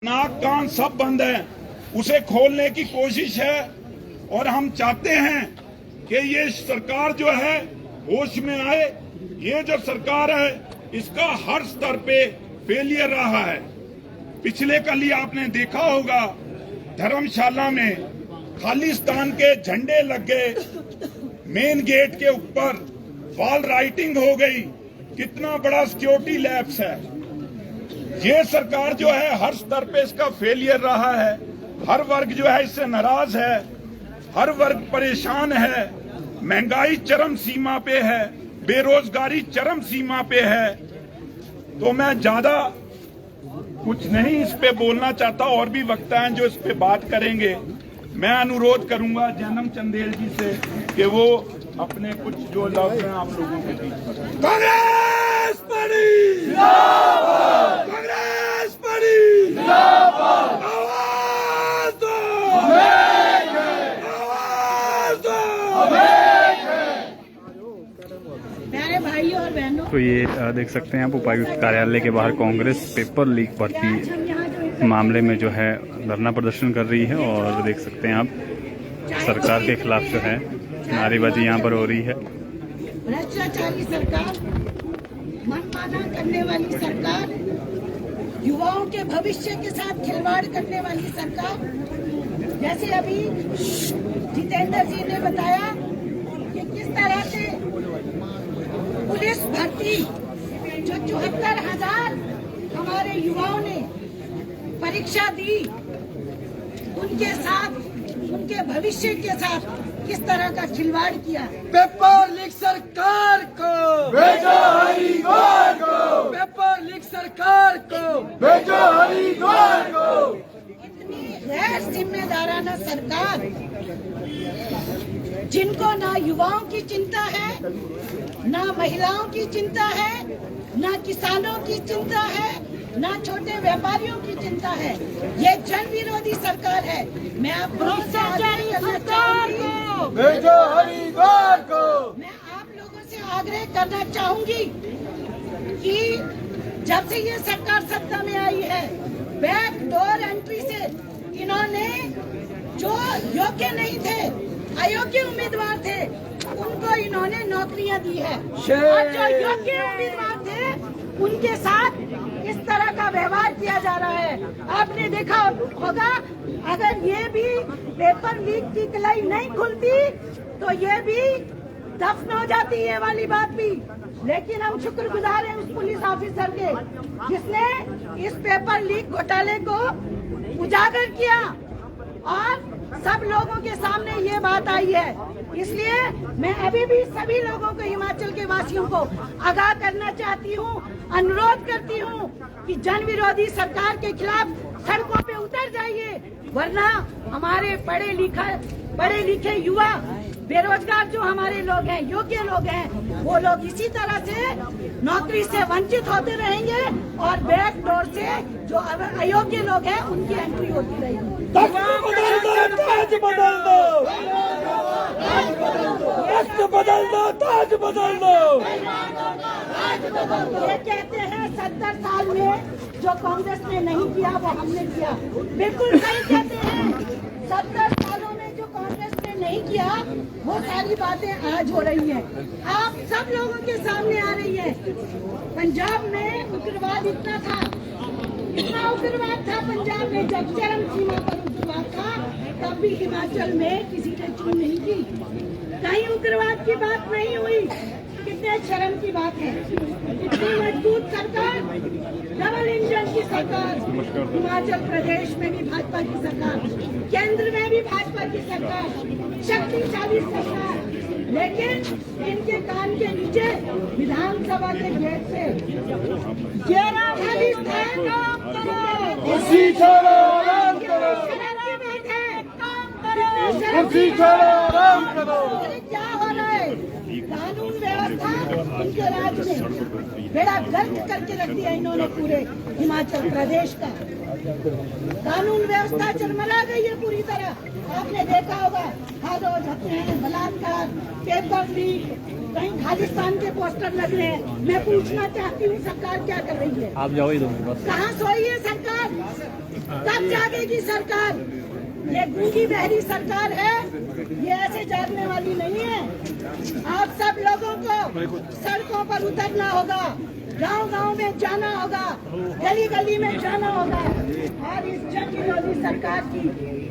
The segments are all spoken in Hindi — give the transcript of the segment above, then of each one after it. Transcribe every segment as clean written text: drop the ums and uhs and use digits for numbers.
नाक कान सब बंद है, उसे खोलने की कोशिश है। और हम चाहते हैं कि ये सरकार जो है होश में आए। ये जो सरकार है इसका हर स्तर पे फेलियर रहा है। पिछले कल ही आपने देखा होगा धर्मशाला में खालिस्तान के झंडे लग गए, मेन गेट के ऊपर वॉल राइटिंग हो गई। कितना बड़ा सिक्योरिटी लैप्स है। ये सरकार जो है हर स्तर पे इसका फेलियर रहा है। हर वर्ग जो है इससे नाराज है, हर वर्ग परेशान है। महंगाई चरम सीमा पे है, बेरोजगारी चरम सीमा पे है। तो मैं ज्यादा कुछ नहीं इस पे बोलना चाहता, और भी वक्ता हैं जो इस पे बात करेंगे। मैं अनुरोध करूंगा जन्म चंदेल जी से कि वो अपने कुछ जो लफ्ज हैं आप लोगों के बीच। कांग्रेस पार्टी जिंदाबाद, कांग्रेस पार्टी जिंदाबाद, आवाज दो, आवाज दो। प्यारे भाई और बहनों, तो ये देख सकते हैं आप उपायुक्त कार्यालय के बाहर कांग्रेस पेपर लीक भर्ती मामले में जो है धरना प्रदर्शन कर रही है। और देख सकते हैं आप सरकार के खिलाफ जो है नारेबाजी यहाँ पर हो रही है। भ्रष्टाचारी सरकार, मनमाना करने वाली सरकार, युवाओं के भविष्य के साथ खिलवाड़ करने वाली सरकार। जैसे अभी जितेंद्र जी ने बताया कि किस तरह से पुलिस भर्ती जो 74,000 हमारे युवाओं ने परीक्षा दी, उनके साथ, उनके भविष्य के साथ किस तरह का खिलवाड़ किया। पेपर लीक सरकार को भेजो हरिद्वार को, पेपर लीक सरकार को भेजो हरिद्वार को। इतनी गैर जिम्मेदाराना सरकार, जिनको ना युवाओं की चिंता है, ना महिलाओं की चिंता है, ना किसानों की चिंता है, ना छोटे व्यापारियों की चिंता है। ये जन विरोधी सरकार है। मैं आप लोगों से आग्रह करना चाहूंगी, भेजो हरिद्वार को। मैं आप लोगों से आग्रह करना चाहूंगी कि जब से ये सरकार सत्ता में आई है, बैक डोर एंट्री से इन्होंने जो योग्य नहीं थे, अयोग्य उम्मीदवार थे, उनको इन्होंने नौकरियां दी है। और जो योग्य उम्मीदवार थे उनके साथ इस तरह का व्यवहार किया जा रहा है। आपने देखा होगा, अगर ये भी पेपर लीक की कलाई नहीं खुलती तो ये भी दफन हो जाती, ये वाली बात भी। लेकिन हम शुक्रगुजार हैं उस पुलिस ऑफिसर के जिसने इस पेपर लीक घोटाले को उजागर किया और सब लोगों के सामने ये बात आई है। इसलिए मैं अभी भी सभी लोगों को, हिमाचल के वासियों को आगाह करना चाहती हूँ, अनुरोध करती हूँ कि जन विरोधी सरकार के खिलाफ सड़कों पे उतर जाइए, वरना हमारे पढ़े लिखे युवा, बेरोजगार जो हमारे लोग हैं, योग्य लोग हैं, वो लोग इसी तरह से नौकरी से वंचित होते रहेंगे और बैक डोर से जो अयोग्य लोग हैं उनकी एंट्री होती रहेगी। ताज बदल दो, ताज बदल दो, ताज बदल दो। ये कहते हैं 70 साल में जो कांग्रेस ने नहीं किया वो हमने किया। बिल्कुल सही कहते हैं। 70 सालों में जो कांग्रेस ने नहीं किया वो सारी बातें आज हो रही हैं, आप सब लोगों के सामने आ रही है। पंजाब में उग्रवाद इतना था, इतना उग्रवाद था पंजाब में, जब चरम सीमा पर उग्रवाद था, तब भी हिमाचल में किसी ने चूं नहीं की, कहीं उग्रवाद की बात नहीं हुई। कितने शर्म की बात है। इतनी मजबूत सरकार, डबल इंजन की सरकार, हिमाचल प्रदेश में भी भाजपा की सरकार, केंद्र में भी भाजपा की सरकार, शक्तिशाली सरकार। लेकिन इनके कान के नीचे विधानसभा के गेट से कुर्सी छोड़ो आराम करो, कुर्सी छोड़ो आराम करो। क्या हो रहा है? कानून व्यवस्था इनके राज्य में बेड़ा गर्क करके रख दिया इन्होंने पूरे हिमाचल प्रदेश का। कानून व्यवस्था चरमरा गई है पूरी तरह। आपने देखा होगा हर रोज हत्याएं, बलात्कार, पेपर लीक, कहीं खालिस्तान के पोस्टर लग रहे हैं। मैं पूछना चाहती हूँ सरकार क्या कर रही है? आप जाओ इधर बस। कहाँ सोई है सरकार? कब जागेगी सरकार? ये गूंगी बहरी सरकार है, ये ऐसे जागने वाली नहीं है। आप सब लोगों को सड़कों पर उतरना होगा, गांव-गांव में जाना होगा, गली-गली में जाना होगा और इस जन विरोधी सरकार की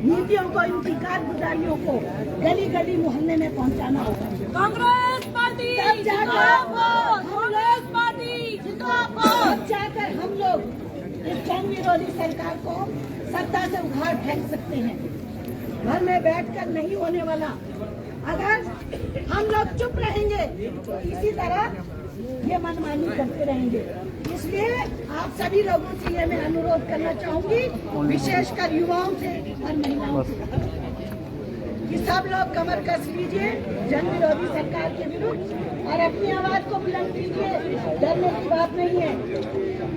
नीतियों को, इनकी कारगुजारियों को गली-गली मोहल्ले में पहुंचाना होगा। कांग्रेस पार्टी तब जाकर कांग्रेस पार्टी तब जाकर हम लोग इस जन विरोधी सरकार को सत्ता से उखाड़ फेंक सकते हैं। घर में बैठकर नहीं होने वाला। अगर हम लोग चुप रहेंगे तो इसी तरह ये मनमानी करते रहेंगे। इसलिए आप सभी लोगों से ये मैं अनुरोध करना चाहूंगी, विशेषकर युवाओं से और महिलाओं से, कि सब लोग कमर कस लीजिए जन विरोधी सरकार के विरुद्ध और अपनी आवाज को बुलंद कीजिए। डरने की बात नहीं है।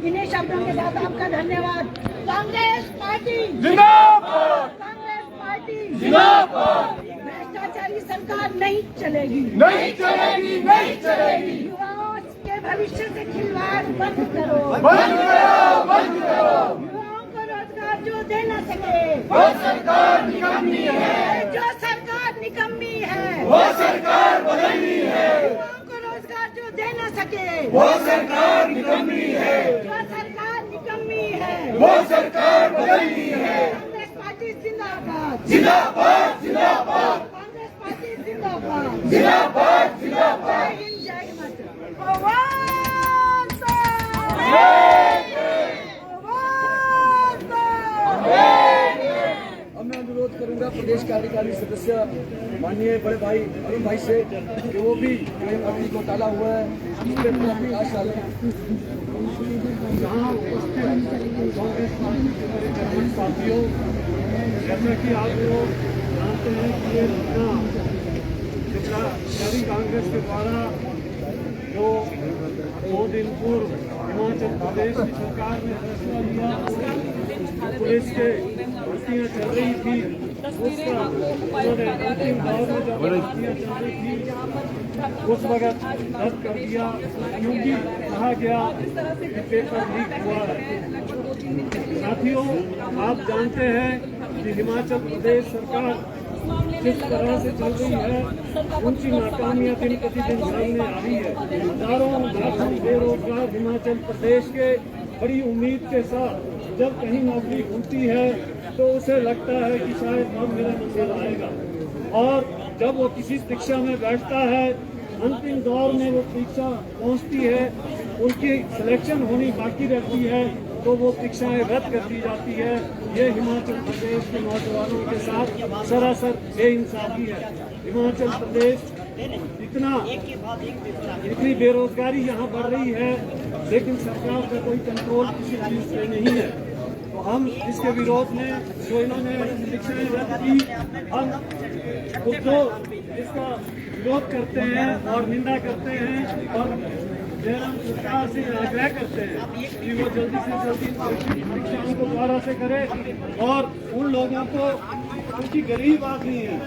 इन्हीं शब्दों के साथ आपका धन्यवाद। कांग्रेस पार्टी जिंदाबाद, कांग्रेस पार्टी जिंदाबाद। भ्रष्टाचारी सरकार नहीं चलेगी, नहीं चलेगी, नहीं चलेगी। युवाओं के भविष्य से खिलवाड़ बंद करो, बंद करो, बंद करो। युवाओं को रोजगार जो दे न सके वो सरकार निकम्मी है, जो सरकार निकम्मी है, वो सरकार बदलनी है। युवाओं को रोजगार जो दे न सके वो सरकार निकम्मी है, जो सरकार निकम्मी है, वो सरकार बदलनी है। कांग्रेस पार्टी जिंदाबाद, जिंदाबाद, जिंदाबाद, कांग्रेस पार्टी जिंदाबाद, जिंदाबाद, जिंदाबाद। जय हिंद, जय हिमाचल। भगवान से अब मैं अनुरोध करूंगा प्रदेश कार्यकारी सदस्य माननीय बड़े भाई अरुण भाई से कि वो भी जो अभी घोटाला हुआ है उस पर अपना प्रकाश डालें। यहाँ उपस्थित कांग्रेस पार्टी के मेरे कर्मठ साथियों, जैसा कि आप लोग जानते हैं कि ये घटना शहरी कांग्रेस के द्वारा जो 2 दिन पूर्व हिमाचल प्रदेश की सरकार ने फैसला लिया, पुलिस के भर्तियाँ चल रही थी, उसका उन्होंने अंतिम दौर में जब भर्तियाँ चल रही थी उस वक्त रद्द कर दिया, क्योंकि कहा गया कि पेपर लीक हुआ है। साथियों, आप जानते हैं कि हिमाचल प्रदेश सरकार जिस तरह से चल रही है, उनकी नाकामियां दिन प्रतिदिन सामने आ रही है। हजारों लाखों बेरोजगार हिमाचल प्रदेश के बड़ी उम्मीद के साथ जब कहीं नौकरी खुलती है तो उसे लगता है कि शायद अब मेरा मंजिल आएगा, और जब वो किसी परीक्षा में बैठता है, अंतिम दौर में वो परीक्षा पहुंचती है, उनकी सिलेक्शन होनी बाकी रहती है तो वो परीक्षाएं रद्द कर दी जाती है। ये हिमाचल प्रदेश के नौजवानों के साथ सरासर बेइंसाफी है। हिमाचल प्रदेश इतनी बेरोजगारी यहाँ बढ़ रही है, लेकिन सरकार का कोई कंट्रोल किसी चीज पे नहीं है। तो हम इसके विरोध में जो इन्होंने परीक्षाएं रद्द की, हम खुद इसका विरोध करते हैं और निंदा करते हैं और जयराम सरकार से आग्रह करते हैं कि वो जल्दी से जल्दी परीक्षाओं को दोबारा से करे और उन लोगों को, क्योंकि गरीब आदमी है,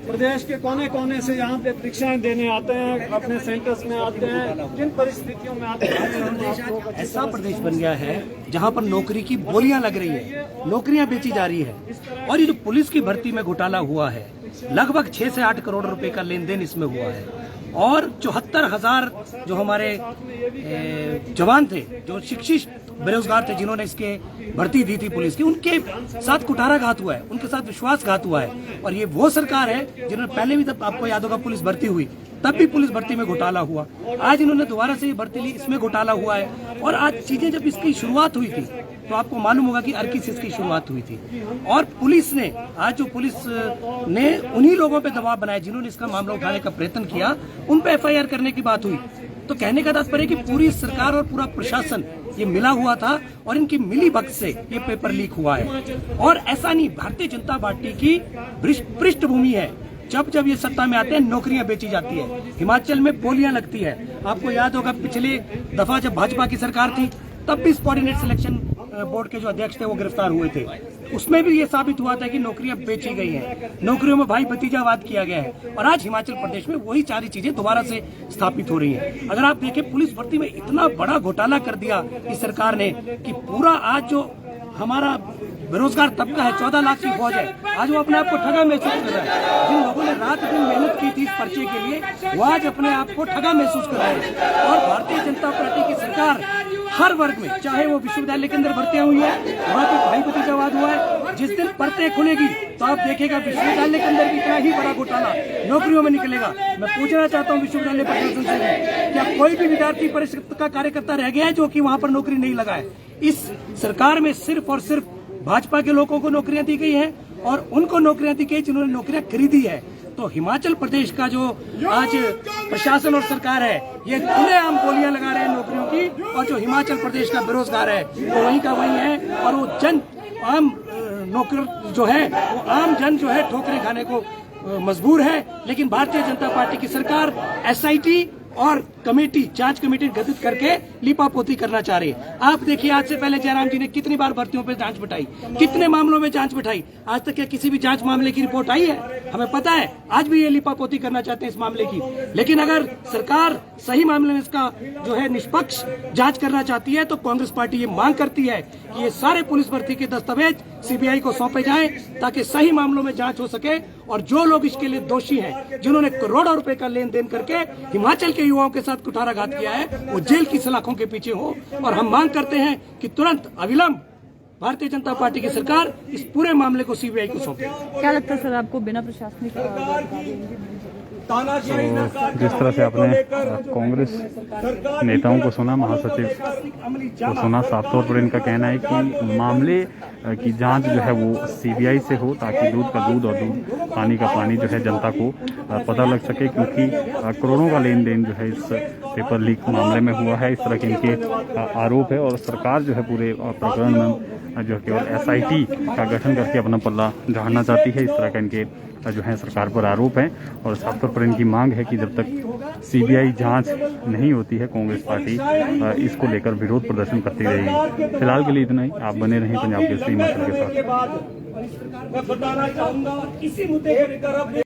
प्रदेश के कोने कोने से यहाँ पे परीक्षाएं देने आते हैं, अपने सेंटर्स में आते हैं, जिन परिस्थितियों में आते हैं। ऐसा प्रदेश बन गया है जहाँ पर नौकरी की बोलियां लग रही है, नौकरियां बेची जा रही है। और ये जो पुलिस की भर्ती में घोटाला हुआ है, लगभग 6 से 8 करोड़ रुपए का लेन देन इसमें हुआ है। और 74,000 जो हमारे जवान थे, जो शिक्षित बेरोजगार थे, जिन्होंने इसके भर्ती दी थी पुलिस की, उनके साथ कुठाराघात हुआ है, उनके साथ विश्वासघात हुआ है। और ये वो सरकार है जिन्होंने पहले भी, तब आपको याद होगा पुलिस भर्ती हुई, तब भी पुलिस भर्ती में घोटाला हुआ। आज इन्होंने दोबारा से ये भर्ती ली, इसमें घोटाला हुआ है। और आज चीजें जब इसकी शुरुआत हुई थी तो आपको मालूम होगा कि अर्की से इसकी शुरुआत हुई थी। और पुलिस ने, आज जो पुलिस ने उन्हीं लोगों पे दबाव बनाया जिन्होंने इसका मामला उठाने का प्रयत्न किया, उन पे FIR करने की बात हुई। तो कहने का तात्पर्य कि पूरी सरकार और पूरा प्रशासन ये मिला हुआ था और इनकी मिली भगत से ये पेपर लीक हुआ है। और ऐसा नहीं, भारतीय जनता पार्टी की पृष्ठभूमि है। जब जब ये सत्ता में आते हैं, नौकरियां बेची जाती है, हिमाचल में बोलियां लगती है। आपको याद होगा पिछले दफा जब भाजपा की सरकार थी, तब भी सबऑर्डिनेट सिलेक्शन बोर्ड के जो अध्यक्ष थे वो गिरफ्तार हुए थे, उसमें भी ये साबित हुआ था कि नौकरियां बेची गई हैं, नौकरियों में भाई भतीजावाद किया गया है। और आज हिमाचल प्रदेश में वही सारी चीजें दोबारा से स्थापित हो रही हैं। अगर आप देखें, पुलिस भर्ती में इतना बड़ा घोटाला कर दिया इस सरकार ने कि पूरा आज जो हमारा बेरोजगार तबका है, 14 लाख की फौज है, आज वो अपने आप को ठगा महसूस कर रहा है। जिन लोगों ने रात दिन मेहनत की थी इस पर्चे के लिए, वो आज अपने आप को ठगा महसूस कर रहे हैं। और भारतीय जनता पार्टी की सरकार हर वर्ग में, चाहे वो विश्वविद्यालय के अंदर भर्तियां हुई है, वहाँ पे भाई भतीजावाद हुआ है, जिस दिन पर्चे खुलेगी तो आप देखेगा विश्वविद्यालय के अंदर भी इतना ही बड़ा घोटाला नौकरियों में निकलेगा। मैं पूछना चाहता हूँ विश्वविद्यालय प्रशासन से भी, क्या कोई भी विद्यार्थी परिषद का कार्यकर्ता रह गया है जो कि वहाँ पर नौकरी नहीं लगा है? इस सरकार में सिर्फ और सिर्फ भाजपा के लोगों को नौकरियां दी गई हैं और उनको नौकरियां दी गई जिन्होंने नौकरियां खरीदी है। तो हिमाचल प्रदेश का जो आज प्रशासन और सरकार है, ये खुलेआम गोलियां लगा रहे हैं नौकरियों की, और जो हिमाचल प्रदेश का बेरोजगार है वो वहीं का वहीं है। और वो जन आम नौकर जो है, वो आम जन जो है ठोकरें खाने को मजबूर है। लेकिन भारतीय जनता पार्टी की सरकार SIT और कमेटी, जांच कमेटी गठित करके लीपापोती करना चाह रही है। आप देखिए, आज से पहले जयराम जी ने कितनी बार भर्तियों पे जांच बिठाई, कितने मामलों में जांच बिठाई, आज तक क्या किसी भी जांच मामले की रिपोर्ट आई है? हमें पता है आज भी ये लीपापोती करना चाहते हैं इस मामले की। लेकिन अगर सरकार सही मामले में इसका जो है निष्पक्ष जांच करना चाहती है, तो कांग्रेस पार्टी ये मांग करती है कि ये सारे पुलिस भर्ती के दस्तावेज CBI को सौंपे जाएं, ताकि सही मामलों में जांच हो सके। और जो लोग इसके लिए दोषी हैं, जिन्होंने करोड़ों रुपए का लेन देन करके हिमाचल के युवाओं के साथ कुठाराघात किया है, वो जेल की सलाखों के पीछे हो। और हम मांग करते हैं कि तुरंत अविलंब भारतीय जनता पार्टी की सरकार इस पूरे मामले को CBI को सौंपे। क्या लगता है सर आपको बिना प्रशासनिक तो जिस तरह से आपने कांग्रेस नेताओं को सुना, महासचिव को सुना, साफ तौर पर इनका कहना है कि मामले की जांच जो है वो CBI से हो, ताकि दूध का दूध और दूध पानी का पानी जो है जनता को पता लग सके। क्योंकि करोड़ों का लेन देन जो है इस पेपर लीक मामले में हुआ है, इस तरह के इनके आरोप है। और सरकार जो है पूरे प्रकरण में जो केवल SIT का गठन करके अपना पल्ला झाड़ना चाहती है, इस तरह का इनके जो है सरकार पर आरोप है। और साफ तौर पर इनकी मांग है कि जब तक CBI जांच नहीं होती है, कांग्रेस पार्टी इसको लेकर विरोध प्रदर्शन करती रहेगी। फिलहाल के लिए इतना ही। आप बने रहें पंजाब केसरी हिमाचल के साथ। मैं बताना चाहूंगा इसी मुद्दे को लेकर